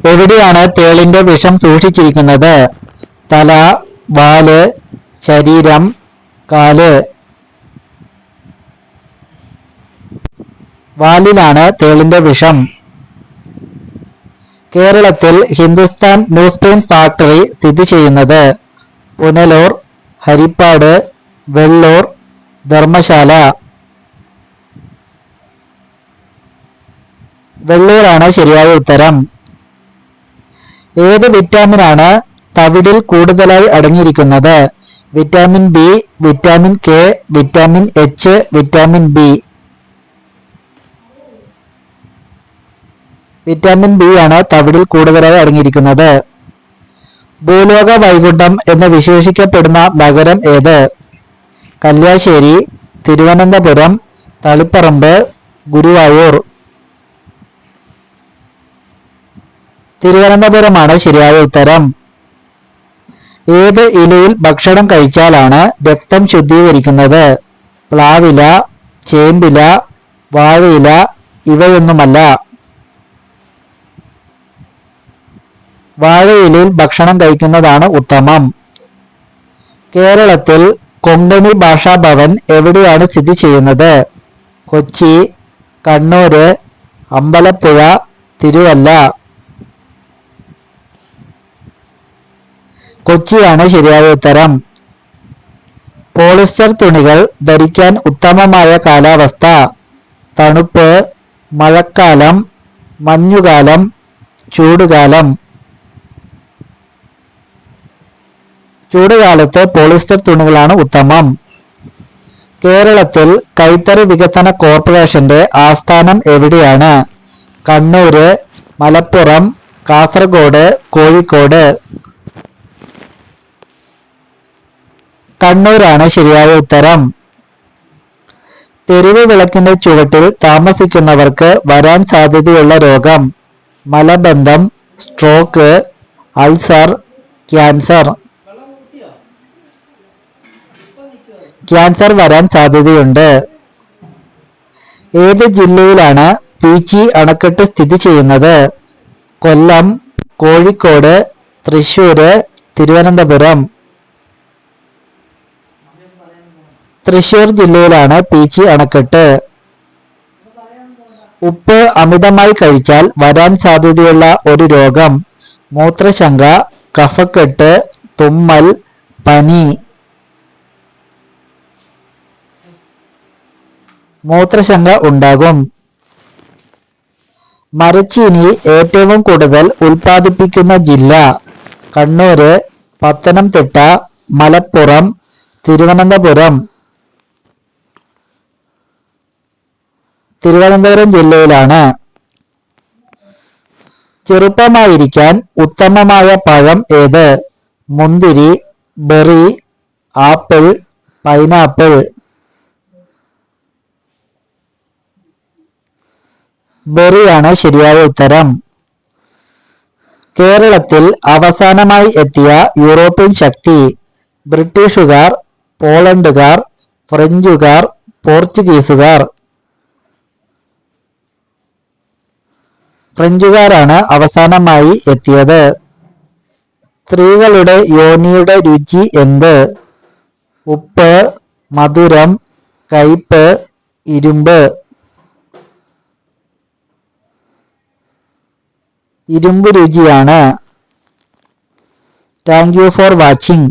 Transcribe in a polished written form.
എവിടെയാണ് തേളിന്റെ വിഷം സൂക്ഷിച്ചിരിക്കുന്നത്? തല, വാല്, ശരീരം, കാല്. വാലിലാണ് തേളിന്റെ വിഷം. കേരളത്തിൽ ഹിന്ദുസ്ഥാൻ ന്യൂസ് പ്രിന്റ് ഫാക്ടറി സ്ഥിതി ചെയ്യുന്നത് പുനലൂർ, ഹരിപ്പാട്, വെള്ളൂർ, ധർമ്മശാല. വെള്ളൂരാണ് ശരിയായ ഉത്തരം. ഏത് വിറ്റാമിനാണ് തവിടിൽ കൂടുതലായി അടങ്ങിയിരിക്കുന്നത്? Vitamin B, vitamin K, vitamin H, vitamin B. Vitamin B ആണ് തവിടിൽ കൂടുതലായി അടങ്ങിയിരിക്കുന്നത്. ഭൂലോക വൈകുണ്ഠം എന്ന് വിശേഷിക്കപ്പെടുന്ന നഗരം ഏത്? കല്യാശ്ശേരി, തിരുവനന്തപുരം, തളിപ്പറമ്പ്, ഗുരുവായൂർ. തിരുവനന്തപുരമാണ് ശരിയായ ഉത്തരം. ഏത് ഇലയിൽ ഭക്ഷണം കഴിച്ചാലാണ് രക്തം ശുദ്ധീകരിക്കുന്നത്? പ്ലാവില, ചേമ്പില, വാഴയില, ഇവയൊന്നുമല്ല. വാഴയിലയിൽ ഭക്ഷണം കഴിക്കുന്നതാണ് ഉത്തമം. കേരളത്തിൽ കൊങ്കണി ഭാഷാഭവൻ എവിടെയാണ് സ്ഥിതി ചെയ്യുന്നത്? കൊച്ചി, കണ്ണൂര്, അമ്പലപ്പുഴ, തിരുവല്ല. കൊച്ചിയാണ് ശരിയായ ഉത്തരം. പോളിസ്റ്റർ തുണികൾ ധരിക്കാൻ ഉത്തമമായ കാലാവസ്ഥ? തണുപ്പ്, മഴക്കാലം, മഞ്ഞുകാലം, ചൂടുകാലം. ചൂടുകാലത്ത് പോളിസ്റ്റർ തുണികളാണ് ഉത്തമം. കേരളത്തിൽ കൈത്തറി വികസന കോർപ്പറേഷന്റെ ആസ്ഥാനം എവിടെയാണ്? കണ്ണൂര്, മലപ്പുറം, കാസർഗോഡ്, കോഴിക്കോട്. കണ്ണൂരാണ് ശരിയായ ഉത്തരം. തെരുവ് വിളക്കിന്റെ ചുവട്ടിൽ താമസിക്കുന്നവർക്ക് വരാൻ സാധ്യതയുള്ള രോഗം? മലബന്ധം, സ്ട്രോക്ക്, അൾസർ, ക്യാൻസർ. ക്യാൻസർ വരാൻ സാധ്യതയുണ്ട്. ഏത് ജില്ലയിലാണ് പീച്ചി അണക്കെട്ട് സ്ഥിതി ചെയ്യുന്നത്? കൊല്ലം, കോഴിക്കോട്, തൃശ്ശൂര്, തിരുവനന്തപുരം. തൃശ്ശൂർ ജില്ലയിലാണ് പീച്ചി അണക്കെട്ട്. ഉപ്പ് അമിതമായി കഴിച്ചാൽ വരാൻ സാധ്യതയുള്ള ഒരു രോഗം? മൂത്രശങ്ക, കഫക്കെട്ട്, തുമ്മൽ, പനി. മൂത്രശങ്ക ഉണ്ടാകും. മരച്ചീനി ഏറ്റവും കൂടുതൽ ഉൽപ്പാദിപ്പിക്കുന്ന ജില്ല? കണ്ണൂര്, പത്തനംതിട്ട, മലപ്പുറം, തിരുവനന്തപുരം. തിരുവനന്തപുരം ജില്ലയിലാണ്. ചെറുപ്പമായിരിക്കാൻ ഉത്തമമായ പഴം ഏത്? മുന്തിരി, ബെറി, ആപ്പിൾ, പൈനാപ്പിൾ. ബെറിയാണ് ശരിയായ ഉത്തരം. കേരളത്തിൽ അവസാനമായി എത്തിയ യൂറോപ്യൻ ശക്തി? ബ്രിട്ടീഷുകാർ, പോളണ്ടുകാർ, ഫ്രഞ്ചുകാർ, പോർച്ചുഗീസുകാർ. ഫ്രഞ്ചുകാരാണ് അവസാനമായി എത്തിയത്. സ്ത്രീകളുടെ യോനിയുടെ രുചി എന്ത്? ഉപ്പ്, മധുരം, കയ്പ്, ഇരുമ്പ്. ഇരുമ്പ് രുചിയാണ്. Thank you for watching.